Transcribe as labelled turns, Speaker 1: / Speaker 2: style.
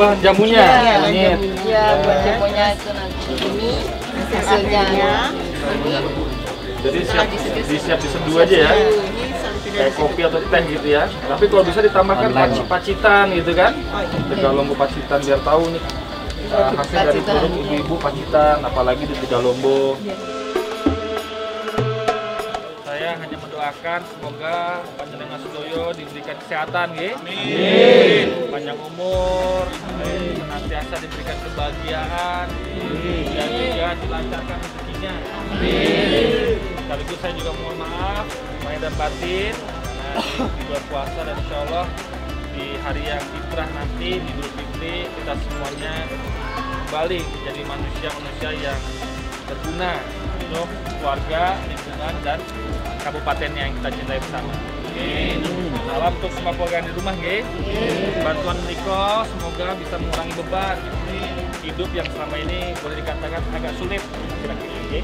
Speaker 1: bahan jamunya.
Speaker 2: Iya, buat jamunya itu nanti ini hasilnya.
Speaker 1: Jadi siap diseduh aja ya. Kayak kopi atau teh gitu ya. Tapi kalau bisa ditambahkan pacitan gitu kan. Tegalombo pacitan biar tahu nih hasil dari produk ibu-ibu pacitan, apalagi di Tegalombo. Saya hanya mendoakan semoga Panjenengan Sedoyo diberikan kesehatan, nggih. Amin. Panjang umur, senantiasa diberikan kebahagiaan, dan juga dilancarkan rezekinya. Amin. Sekaligus saya juga mohon maaf lahir dan batin karena di bulan puasa dan insya Allah di hari yang fitrah nanti di Idul Fitri kita semuanya kembali menjadi manusia-manusia yang berguna untuk keluarga, lingkungan, dan kabupatennya yang kita cintai bersama. Salam untuk semua keluarga di rumah, nggih. Bantuan Niko semoga bisa mengurangi beban hidup yang selama ini boleh dikatakan agak sulit kira-kira, nggih.